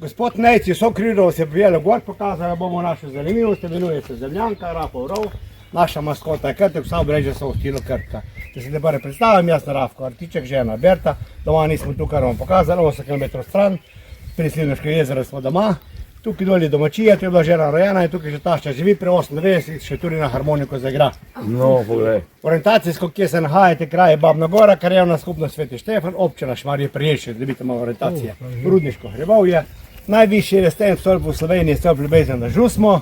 Gospod Nejci, so križov se prijeli gor, pokazali bomo naše zanimivosti, imenuje se Zemljanka, Rafov rov, naša maskota je Krtek, vsa obrežja so v stilu Krtka. Da se te bare predstavim, jaz sem Rafko Artiček, žena Berta, doma nismo tukaj vam pokazali, 8 km stran, pri Slivniško jezero smo doma, tukaj dol je domačija, tu je bila žena rojena in tukaj že tašča živi, pri 98 še tudi na harmoniko zaigra. No, poglej. Orientacijsko, kje se nahajate, kraj je Babna Gora, Krajevna skupnost Sveti Štefan, občina Šmarje pri Jelšah, da vidite malo orientacije. Rudniško Hrebovje, najvišji lesten stolp v Sloveniji, stolp ljubezni na Žusmo.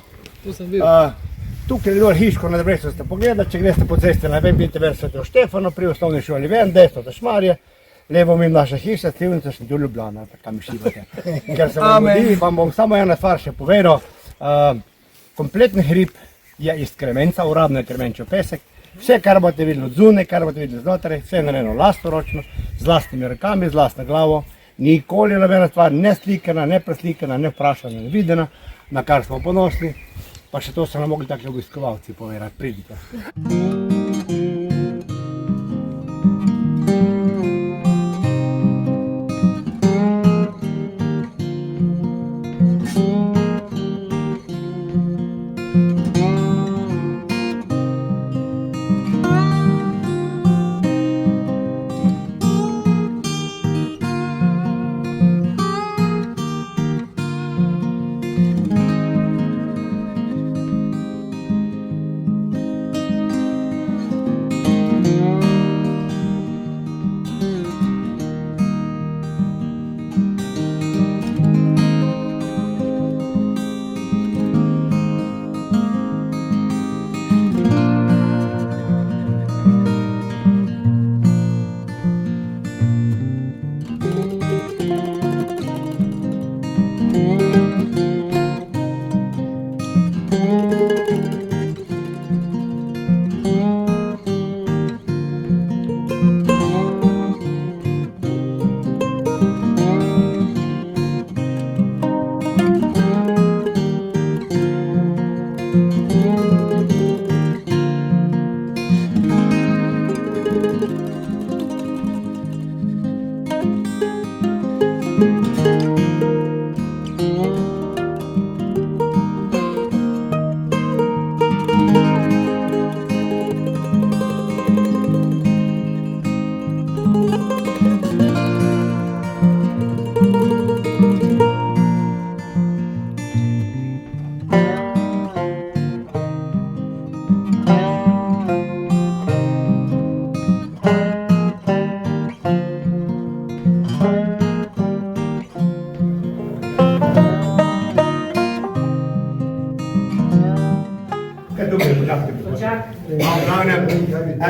Tukaj je dol hiško na Debrecu ste pogledali, če greste po cesti na vidite ver Svetega Štefana, pri osnovni šoli ven, desno do Šmarje, levo mi naša hiša, Slivnica še tu Ljubljana, tako mi šibate. Ker se vam godi, vam bom samo ena stvar še povedal, kompletni hrib je iz kremenca, uradno je kremenčev pesek. Vse, kar boste videli od zunaj, kar boste videli znotraj, vse je narejeno lastnoročno, z lastnimi rokami, z lastno glavo. Nikoli nobena stvar ne slikana, ne preslikana, ne vprašana, ne videna, na kar smo ponosni. Pa še to so nam mogli takšni obiskovalci povedati, pridite.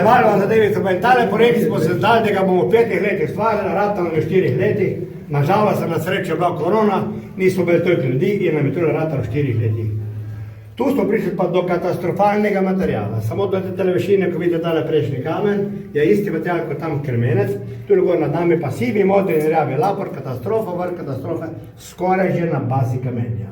Malo vam zadevico, tale projekt smo se zdali, da ga bomo v 5 letih stvarili, ratali v 4 letih. Nažalost, na srečo je bila korona, nismo bili toliko ljudi in nam je tudi ratali v 4 letih. Tu smo prišli pa do katastrofalnega materijala. Samo do te televizije, ko vidite tale prejšnji kamen, je isti material kot tam kremenec, tudi gor nad nami pa sivi, modri in rjavi lapor, katastrofa, vrh katastrofe, skoraj že na bazi kamenja.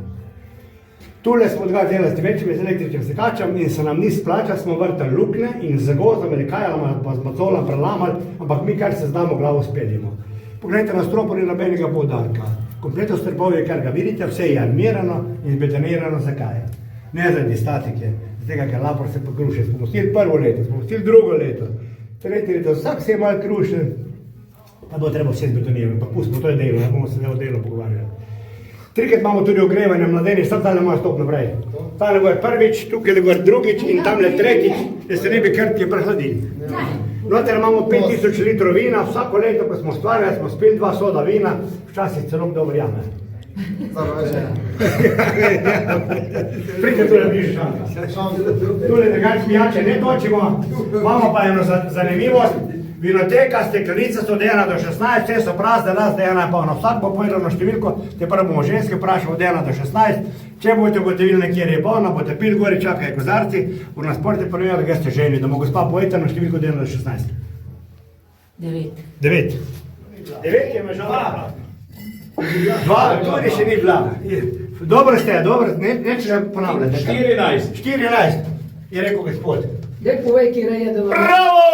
Tule smo odgaj delali z večjim električnim sekačem in se nam ni splača, smo vrtali lukne in z gozdom ali kajama pa z macolom prelamali, ampak mi kar se znamo glavo speljimo. Poglejte, na stropu ni nobenega poudarka. Kompletno strbovje, kar ga vidite, vse je armirano in betonirano. Zakaj? Ne zaradi statike, zaradi ker lapor se pokruši. Smo pustili prvo leto, smo pustili drugo leto, tretje leto, vsak se je malo krušen, pa bo treba vse zbetonirati, pa pustimo, to je delo, ne bomo se o delu pogovarjali. Trikrat imamo tudi ogrevanje mladeni, sam tale ima stop naprej. Tale bo je prvič, tukaj je drugič in tamle tretjič, da se ne bi krtki prehladili. Noter imamo 5000 litrov vina, vsako leto, ko smo stvarjali, smo spili 2 soda vina, včasih celo kdo verjame. Pridite tule bliže šanka. Tule drugače pijače ne točimo, imamo pa eno zanimivost. Vinoteka, steklenica so od 1 do 16, vse so prazne, nas da 1 je polno. Vsak bo povedal na številko, te prvo bomo ženske vprašali od 1 do 16. Če boste ugotovili nekje je polno, boste pil gori, čakajo kozarci, v nasporte ponujajo, da ste ženi, da mu gospa povejte na številko od 1 do 16. 9. 9. 9 je mežala. 2, tudi še ni bila. Dobro ste, dobro, neče ga ponavljate. 14. 14, je rekel gospod. Daj povej, kje je da vam. Bravo!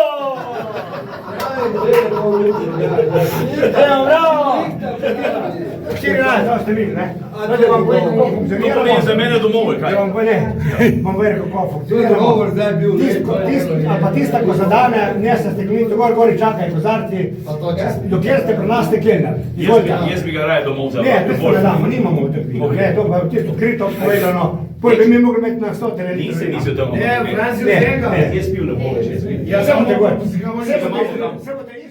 Bravo! to ste videli, ne? Da vam povem, kako funkcionira. To pomeni za mene domove, kaj? Da vam povem, kako funkcionira. Dogovor zdaj bil Ali pa tista, ko zadane, nese steklenico gori čakajo kozarci, dokjer ste pri nas stekelner. Jaz bi ga raje domov za Ne, to ne damo, nimamo v teh vino. Ne, to pa tisto krito povedano. Poj bi mi mogli imeti na 100 litrov. Nisi tam. Ne, Franci, Ne, Jaz pil ne bo več, jaz pil. Samo te gor. Samo te- Samo te